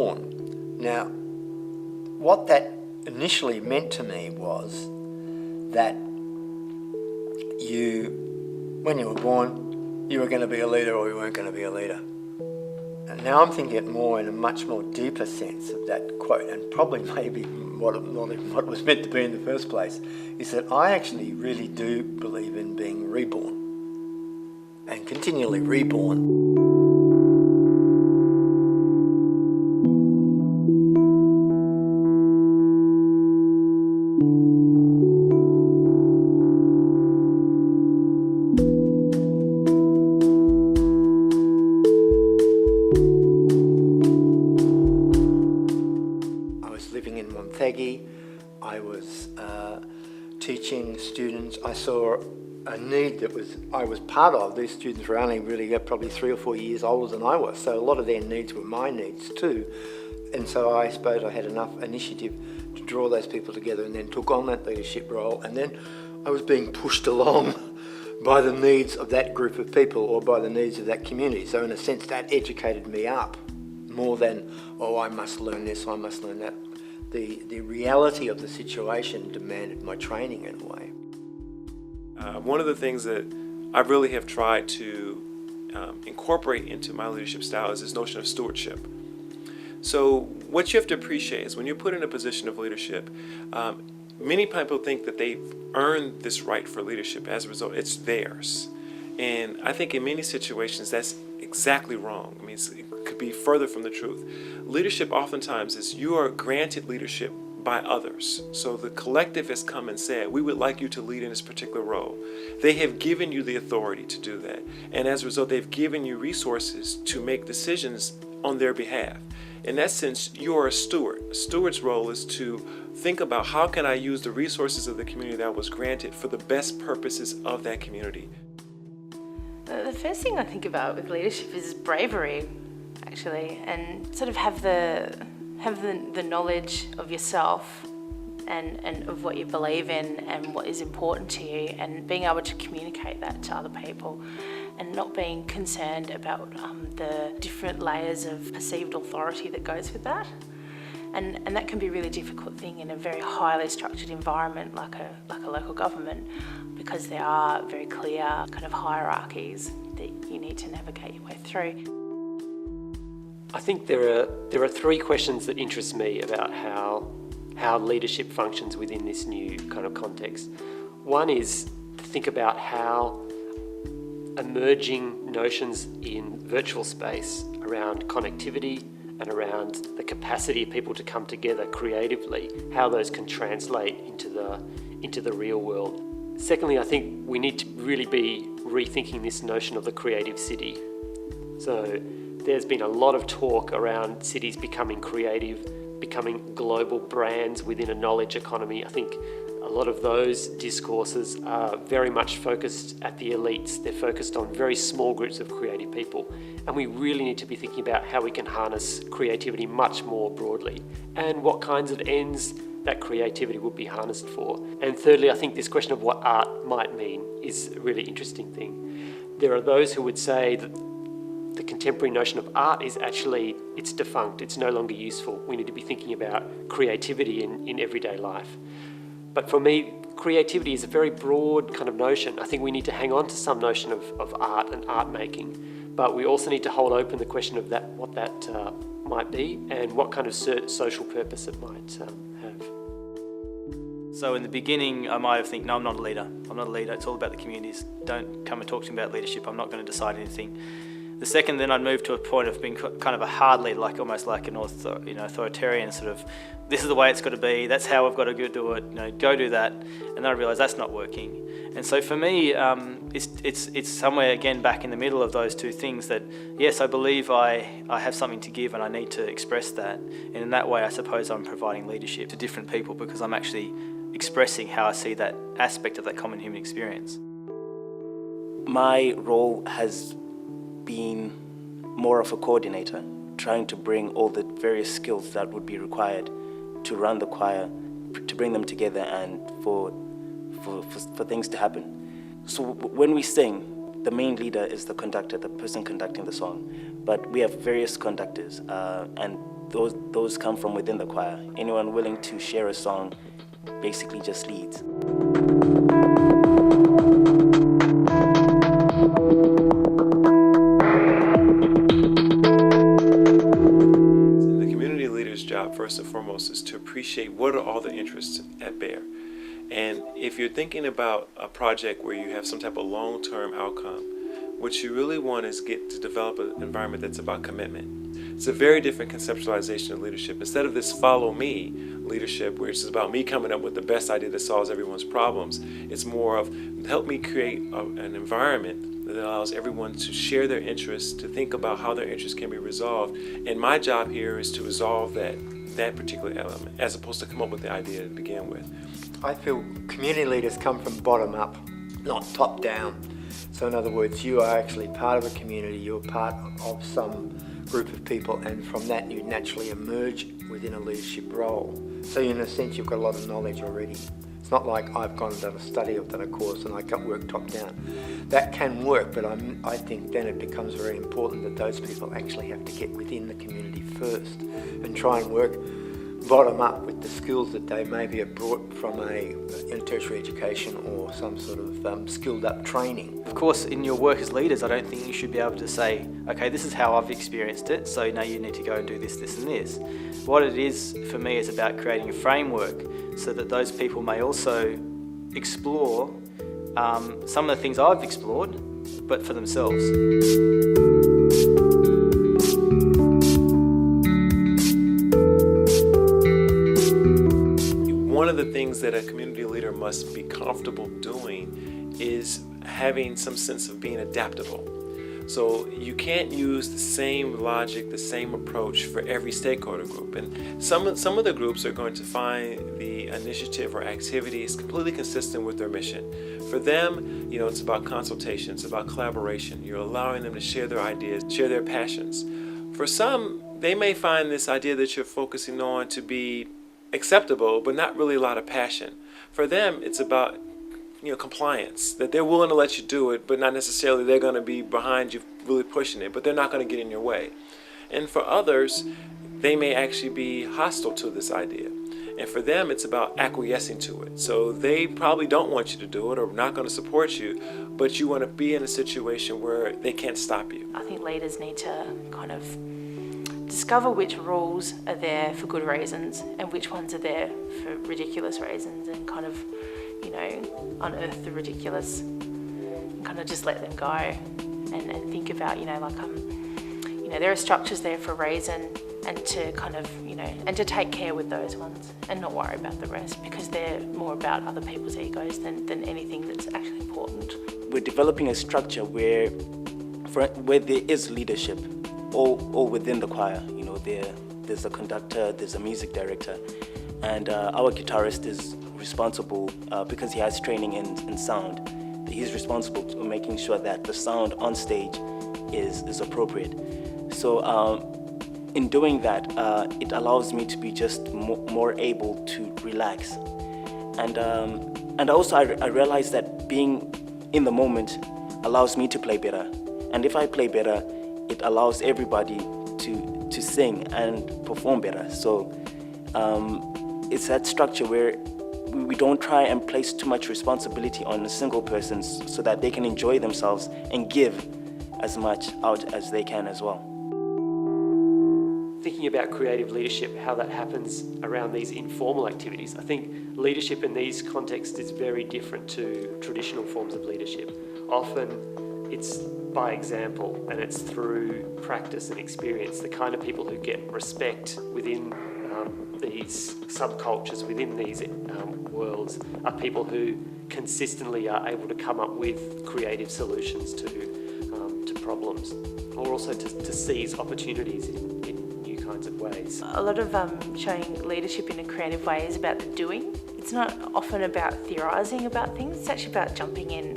reborn. Now, what that initially meant to me was that when you were born, you were going to be a leader or you weren't going to be a leader. And now I'm thinking it more in a much more deeper sense of that quote, and probably maybe what it was meant to be in the first place, is that I actually really do believe in being reborn and continually reborn. I was teaching students. I saw a need that I was part of. These students were only really probably 3 or 4 years older than I was, so a lot of their needs were my needs too. And so I suppose I had enough initiative to draw those people together and then took on that leadership role. And then I was being pushed along by the needs of that group of people or by the needs of that community. So in a sense, that educated me up more than, oh, I must learn this, I must learn that. The reality of the situation demanded my training in a way. One of the things that I really have tried to incorporate into my leadership style is this notion of stewardship. So what you have to appreciate is when you're put in a position of leadership, many people think that they've earned this right for leadership. As a result, it's theirs. And I think in many situations that's exactly wrong. I mean, it could be further from the truth. Leadership oftentimes is you are granted leadership by others. So the collective has come and said, we would like you to lead in this particular role. They have given you the authority to do that. And as a result, they've given you resources to make decisions on their behalf. In that sense, you are a steward. A steward's role is to think about how can I use the resources of the community that I was granted for the best purposes of that community. The first thing I think about with leadership is bravery, actually, and sort of have the knowledge of yourself and of what you believe in and what is important to you, and being able to communicate that to other people, and not being concerned about the different layers of perceived authority that goes with that. And that can be a really difficult thing in a very highly structured environment like a local government, because there are very clear kind of hierarchies that you need to navigate your way through. I think there are 3 questions that interest me about how leadership functions within this new kind of context. One is to think about how emerging notions in virtual space around connectivity and around the capacity of people to come together creatively, how those can translate into the real world. Secondly, I think we need to really be rethinking this notion of the creative city. So there's been a lot of talk around cities becoming creative, becoming global brands within a knowledge economy. I think a lot of those discourses are very much focused at the elites. They're focused on very small groups of creative people. And we really need to be thinking about how we can harness creativity much more broadly, and what kinds of ends that creativity would be harnessed for. And thirdly, I think this question of what art might mean is a really interesting thing. There are those who would say that the contemporary notion of art is actually, it's defunct, it's no longer useful. We need to be thinking about creativity in everyday life. But for me, creativity is a very broad kind of notion. I think we need to hang on to some notion of art and art making, but we also need to hold open the question of what that might be and what kind of social purpose it might have. So in the beginning, I might have think, no, I'm not a leader. I'm not a leader. It's all about the communities. Don't come and talk to me about leadership. I'm not going to decide anything. The second, then I'd move to a point of being kind of a hard leader, like almost like an authoritarian sort of, this is the way it's got to be, that's how we've got to go do it, go do that. And then I realised that's not working. And so for me, it's somewhere again back in the middle of those two things that, yes, I believe I have something to give and I need to express that. And in that way, I suppose I'm providing leadership to different people because I'm actually expressing how I see that aspect of that common human experience. My role has been more of a coordinator, trying to bring all the various skills that would be required to run the choir, to bring them together and for things to happen. So when we sing, the main leader is the conductor, the person conducting the song. but we have various conductors, and those come from within the choir. Anyone willing to share a song basically just leads. The community leader's job, first and foremost, is to appreciate what are all the interests at bear. And if you're thinking about a project where you have some type of long-term outcome, what you really want is get to develop an environment that's about commitment. It's a very different conceptualization of leadership. Instead of this follow me leadership, where it's about me coming up with the best idea that solves everyone's problems, it's more of help me create an environment that allows everyone to share their interests, to think about how their interests can be resolved. And my job here is to resolve that particular element, as opposed to come up with the idea to begin with. I feel community leaders come from bottom up, not top down. So in other words, you are actually part of a community, you're part of some group of people, and from that you naturally emerge within a leadership role. So in a sense, you've got a lot of knowledge already. It's not like I've gone and done a study, I've done a course and I can't work top down. That can work, but I think then it becomes very important that those people actually have to get within the community first and try and work bottom up with the skills that they maybe have brought from a tertiary education or some sort of skilled up training. Of course, in your work as leaders, I don't think you should be able to say, okay, this is how I've experienced it, so now you need to go and do this, this and this. What it is for me is about creating a framework so that those people may also explore some of the things I've explored, but for themselves. One of the things that a community leader must be comfortable doing is having some sense of being adaptable. So you can't use the same logic, the same approach for every stakeholder group. And some of the groups are going to find the initiative or activities completely consistent with their mission. For them, it's about consultation, it's about collaboration. You're allowing them to share their ideas, share their passions. For some, they may find this idea that you're focusing on to be acceptable, but not really a lot of passion. For them, it's about compliance, that they're willing to let you do it, but not necessarily they're going to be behind you really pushing it, but they're not going to get in your way. And for others, they may actually be hostile to this idea. And for them, it's about acquiescing to it. So they probably don't want you to do it or not going to support you, but you want to be in a situation where they can't stop you. I think leaders need to kind of discover which rules are there for good reasons and which ones are there for ridiculous reasons, and kind of, unearth the ridiculous and kind of just let them go and think about, there are structures there for a reason, and to kind of, and to take care with those ones and not worry about the rest, because they're more about other people's egos than anything that's actually important. We're developing a structure where there is leadership all within the choir. There's a conductor, there's a music director, and our guitarist is responsible, because he has training in sound, he's responsible for making sure that the sound on stage is appropriate. So in doing that, it allows me to be just more able to relax. And also I realize that being in the moment allows me to play better. And if I play better, it allows everybody to sing and perform better. So it's that structure where we don't try and place too much responsibility on a single person so that they can enjoy themselves and give as much out as they can as well. Thinking about creative leadership, how that happens around these informal activities, I think leadership in these contexts is very different to traditional forms of leadership. Often it's by example, and it's through practice and experience. The kind of people who get respect within these subcultures, within these worlds, are people who consistently are able to come up with creative solutions to problems, or also to seize opportunities in new kinds of ways. A lot of showing leadership in a creative way is about the doing. It's not often about theorising about things, it's actually about jumping in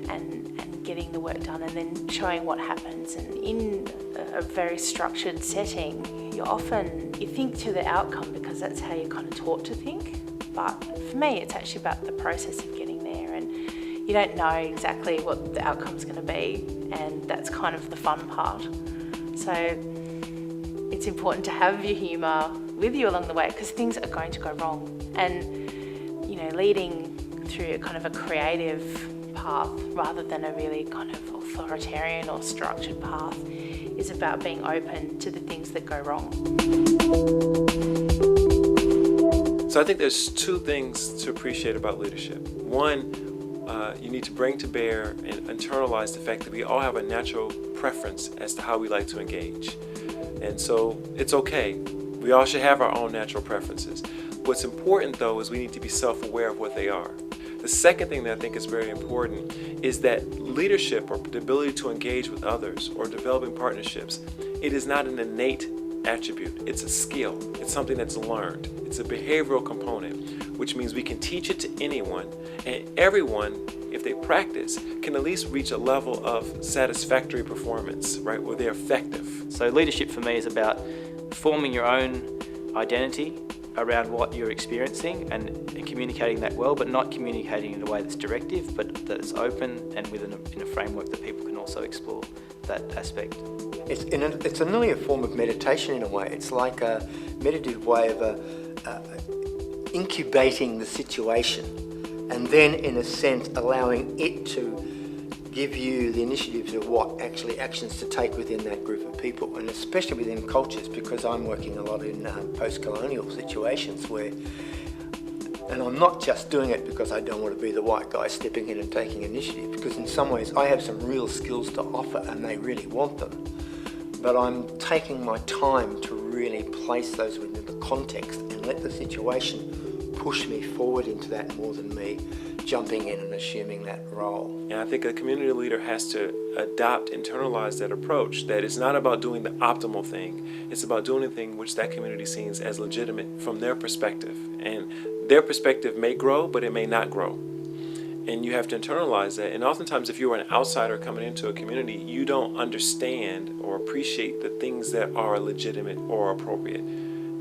and getting the work done and then showing what happens. And in a very structured setting, you think to the outcome because that's how you're kind of taught to think. But for me, it's actually about the process of getting there, and you don't know exactly what the outcome's going to be, and that's kind of the fun part. So it's important to have your humour with you along the way, because things are going to go wrong. And, leading through a kind of a creative path rather than a really kind of authoritarian or structured path is about being open to the things that go wrong. So I think there's two things to appreciate about leadership. One, you need to bring to bear and internalize the fact that we all have a natural preference as to how we like to engage. And so it's okay. We all should have our own natural preferences. What's important, though, is we need to be self-aware of what they are. The second thing that I think is very important is that leadership, or the ability to engage with others or developing partnerships, it is not an innate attribute. It's a skill. It's something that's learned. It's a behavioral component, which means we can teach it to anyone, and everyone, if they practice, can at least reach a level of satisfactory performance, right, where they're effective. So leadership for me is about forming your own identity around what you're experiencing and communicating that well, but not communicating in a way that's directive, but that it's open and in a framework that people can also explore that aspect. It's nearly a form of meditation in a way. It's like a meditative way of incubating the situation, and then, in a sense, allowing it to give you the initiatives of what actually actions to take within that group of people, and especially within cultures, because I'm working a lot in post-colonial situations where, and I'm not just doing it because I don't want to be the white guy stepping in and taking initiative, because in some ways I have some real skills to offer and they really want them, but I'm taking my time to really place those within the context and let the situation push me forward into that more than me jumping in and assuming that role. And I think a community leader has to adopt, internalize that approach, that it's not about doing the optimal thing. It's about doing the thing which that community sees as legitimate from their perspective. And their perspective may grow, but it may not grow. And you have to internalize that. And oftentimes, if you're an outsider coming into a community, you don't understand or appreciate the things that are legitimate or appropriate.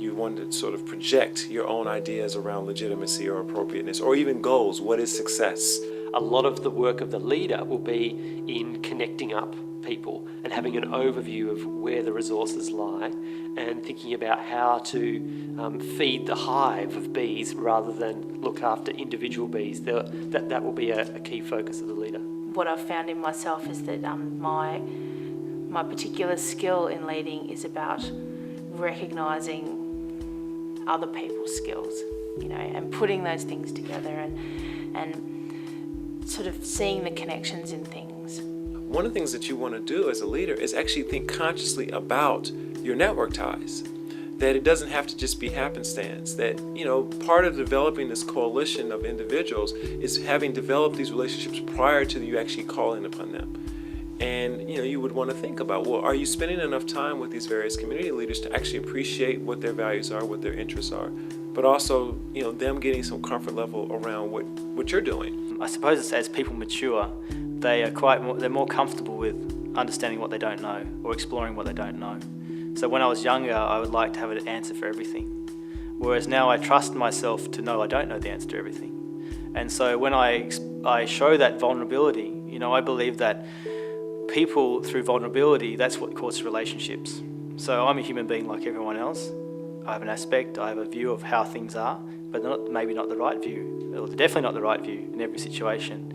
You want to sort of project your own ideas around legitimacy or appropriateness, or even goals. What is success? A lot of the work of the leader will be in connecting up people and having an overview of where the resources lie and thinking about how to feed the hive of bees rather than look after individual bees. That will be a key focus of the leader. What I've found in myself is that my particular skill in leading is about recognising other people's skills, and putting those things together and sort of seeing the connections in things. One of the things that you want to do as a leader is actually think consciously about your network ties. That it doesn't have to just be happenstance. That, part of developing this coalition of individuals is having developed these relationships prior to you actually calling upon them. And, you would want to think about, well, are you spending enough time with these various community leaders to actually appreciate what their values are, what their interests are, but also, them getting some comfort level around what you're doing. I suppose it's as people mature, they're more comfortable with understanding what they don't know or exploring what they don't know. So when I was younger, I would like to have an answer for everything. Whereas now I trust myself to know I don't know the answer to everything. And so when I show that vulnerability, I believe that people, through vulnerability, that's what causes relationships. So I'm a human being like everyone else. I have an aspect, I have a view of how things are, but maybe not the right view, or definitely not the right view in every situation.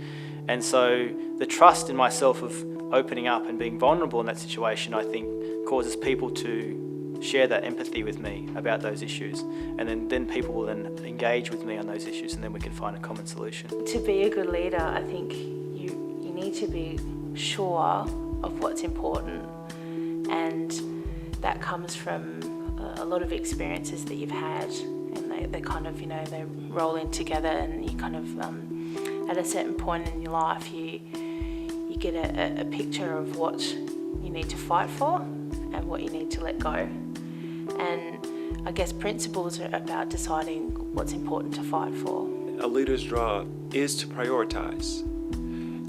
And so the trust in myself of opening up and being vulnerable in that situation, I think, causes people to share that empathy with me about those issues. And then people will then engage with me on those issues, and then we can find a common solution. To be a good leader, I think you need to be sure of what's important, and that comes from a lot of experiences that you've had, and they kind of, they roll in together, and you kind of, at a certain point in your life, you get a picture of what you need to fight for and what you need to let go. And I guess principles are about deciding what's important to fight for. A leader's job is to prioritize.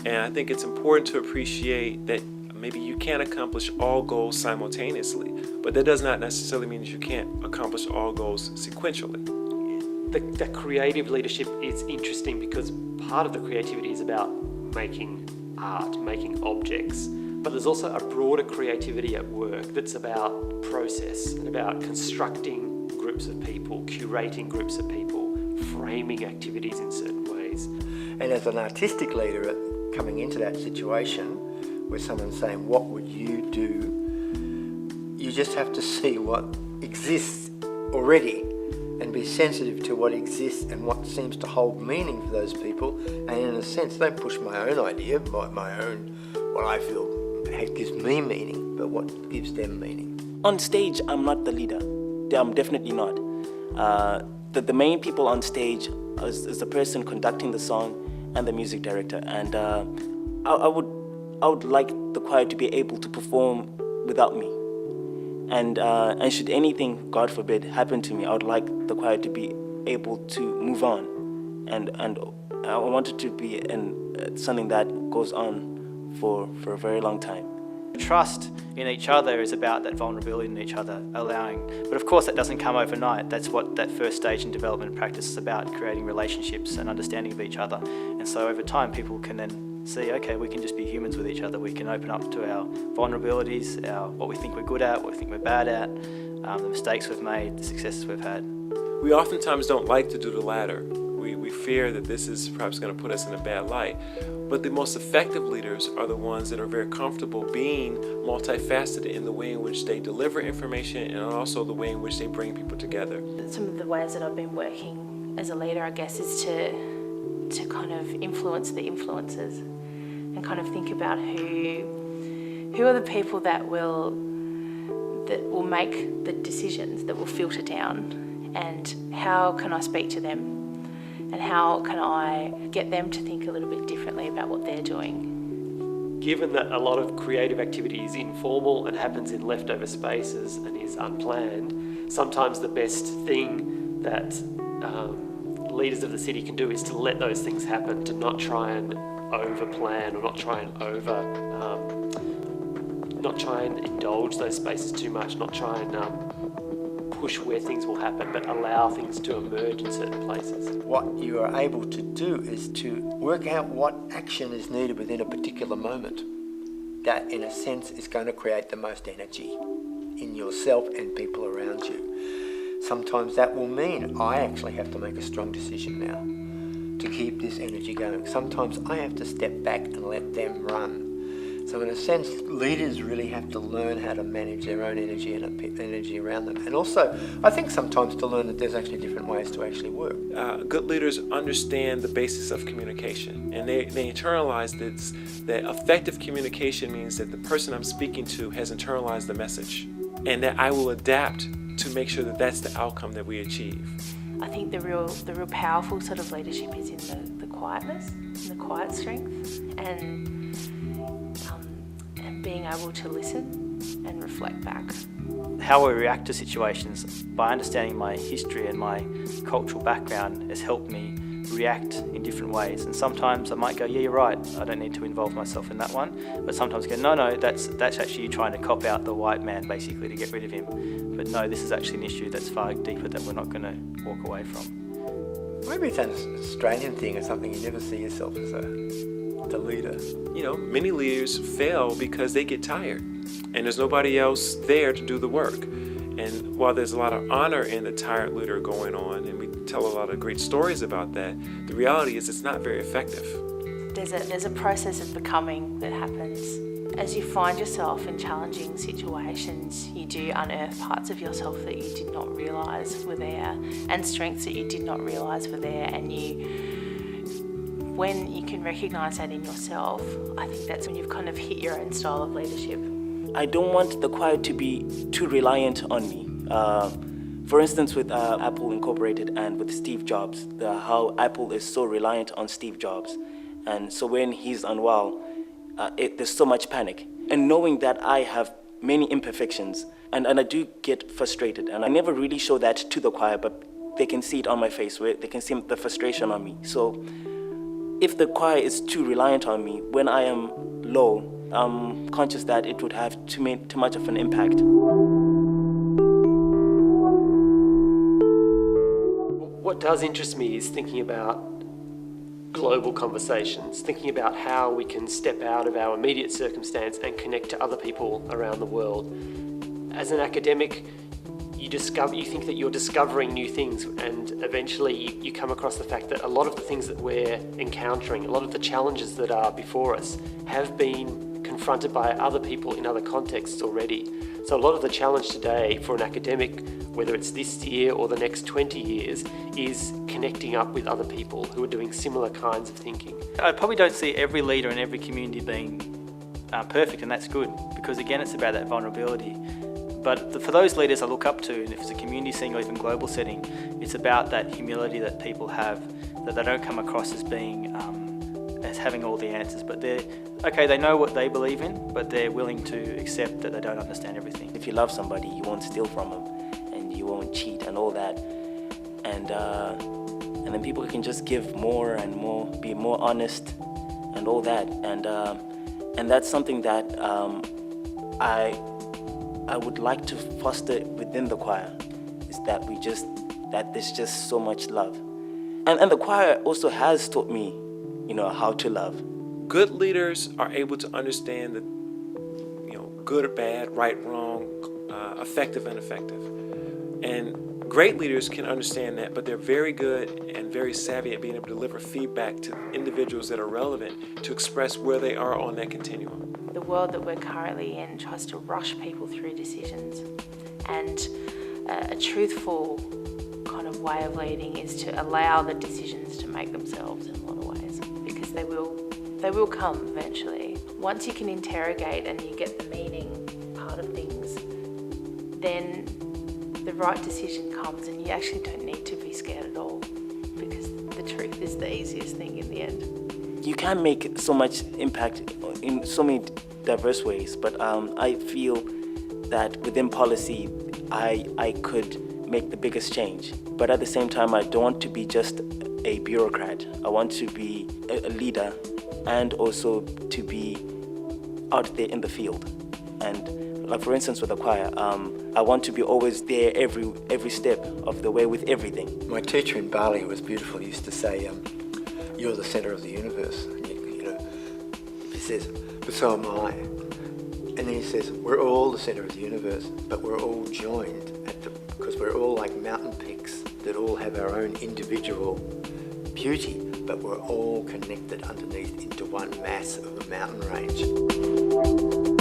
And I think it's important to appreciate that maybe you can't accomplish all goals simultaneously, but that does not necessarily mean that you can't accomplish all goals sequentially. The creative leadership is interesting because part of the creativity is about making art, making objects, But there's also a broader creativity at work that's about process and about constructing groups of people, curating groups of people, framing activities in certain ways. And as an artistic leader coming into that situation where someone's saying, what would you do? You just have to see what exists already and be sensitive to what exists and what seems to hold meaning for those people. And in a sense, don't push my own idea, my own, what I feel gives me meaning, but what gives them meaning. On stage, I'm not the leader. I'm definitely not. The main people on stage is the person conducting the song and the music director. And I would like the choir to be able to perform without me. And should anything, God forbid, happen to me, I would like the choir to be able to move on. And I want it to be something that goes on for a very long time. Trust in each other is about that vulnerability in each other, allowing. But of course, that doesn't come overnight. That's what that first stage in development and practice is about, creating relationships and understanding of each other. And so over time, people can then see, okay, we can just be humans with each other. We can open up to our vulnerabilities, what we think we're good at, what we think we're bad at, the mistakes we've made, the successes we've had. We oftentimes don't like to do the latter. We fear that this is perhaps going to put us in a bad light. But the most effective leaders are the ones that are very comfortable being multifaceted in the way in which they deliver information and also the way in which they bring people together. Some of the ways that I've been working as a leader, I guess, is to kind of influence the influencers and kind of think about who are the people that will make the decisions, that will filter down, and how can I speak to them, and how can I get them to think a little bit differently about what they're doing. Given that a lot of creative activity is informal and happens in leftover spaces and is unplanned, sometimes the best thing that leaders of the city can do is to let those things happen, to not try and over-plan or not try and indulge those spaces too much, not try and push where things will happen, but allow things to emerge in certain places. What you are able to do is to work out what action is needed within a particular moment. That, in a sense, is going to create the most energy in yourself and people around you. Sometimes that will mean I actually have to make a strong decision now to keep this energy going. Sometimes I have to step back and let them run. So in a sense, leaders really have to learn how to manage their own energy and energy around them. And also, I think sometimes to learn that there's actually different ways to actually work. Good leaders understand the basis of communication, and they internalize that effective communication means that the person I'm speaking to has internalized the message, and that I will adapt to make sure that that's the outcome that we achieve. I think the real powerful sort of leadership is in the quietness, and the quiet strength, and being able to listen and reflect back. How we react to situations, by understanding my history and my cultural background, has helped me react in different ways. And sometimes I might go, yeah, you're right, I don't need to involve myself in that one. But sometimes I go, no, that's actually you trying to cop out the white man, basically, to get rid of him. But no, this is actually an issue that's far deeper that we're not going to walk away from. Maybe it's an Australian thing or something, you never see yourself as the leader. You know, many leaders fail because they get tired and there's nobody else there to do the work. And while there's a lot of honor in the tired leader going on, and we tell a lot of great stories about that, the reality is it's not very effective. There's a process of becoming that happens. As you find yourself in challenging situations, you do unearth parts of yourself that you did not realise were there, and strengths that you did not realise were there, and when you can recognise that in yourself, I think that's when you've kind of hit your own style of leadership. I don't want the choir to be too reliant on me. For instance, with Apple Incorporated and with Steve Jobs, how Apple is so reliant on Steve Jobs. And so when he's unwell, there's so much panic. And knowing that I have many imperfections, and I do get frustrated, and I never really show that to the choir, but they can see it on my face, where they can see the frustration on me. So if the choir is too reliant on me, when I am low, I'm conscious that it would have too much of an impact. What does interest me is thinking about global conversations, thinking about how we can step out of our immediate circumstance and connect to other people around the world. As an academic, you think that you're discovering new things, and eventually you come across the fact that a lot of the things that we're encountering, a lot of the challenges that are before us, have been confronted by other people in other contexts already. So a lot of the challenge today for an academic, whether it's this year or the next 20 years, is connecting up with other people who are doing similar kinds of thinking. I probably don't see every leader in every community being perfect, and that's good, because again, it's about that vulnerability. But for those leaders I look up to, and if it's a community setting or even global setting, it's about that humility that people have, that they don't come across as being as having all the answers, but they know what they believe in, but they're willing to accept that they don't understand everything. If you love somebody, you won't steal from them, and you won't cheat and all that. And then people can just give more and more, be more honest and all that. And that's something that I would like to foster within the choir, is that there's just so much love. And the choir also has taught me, how to love. Good leaders are able to understand the, good or bad, right, wrong, effective and ineffective. And great leaders can understand that, but they're very good and very savvy at being able to deliver feedback to individuals that are relevant to express where they are on that continuum. The world that we're currently in tries to rush people through decisions, and a truthful kind of way of leading is to allow the decisions to make themselves in a lot of ways, because they will come eventually. Once you can interrogate and you get the meaning part of things, then the right decision comes, and you actually don't need to be scared at all, because the truth is the easiest thing in the end. You can make so much impact in so many diverse ways, but I feel that within policy, I could make the biggest change. But at the same time, I don't want to be just a bureaucrat. I want to be a leader, and also to be out there in the field. And like for instance with the choir, I want to be always there every step of the way with everything. My teacher in Bali was beautiful. He used to say, "You're the centre of the universe." He says, "But so am I." And then he says, "We're all the centre of the universe, but we're all joined because we're all like mountain peaks that all have our own individual beauty, but we're all connected underneath into one mass of a mountain range."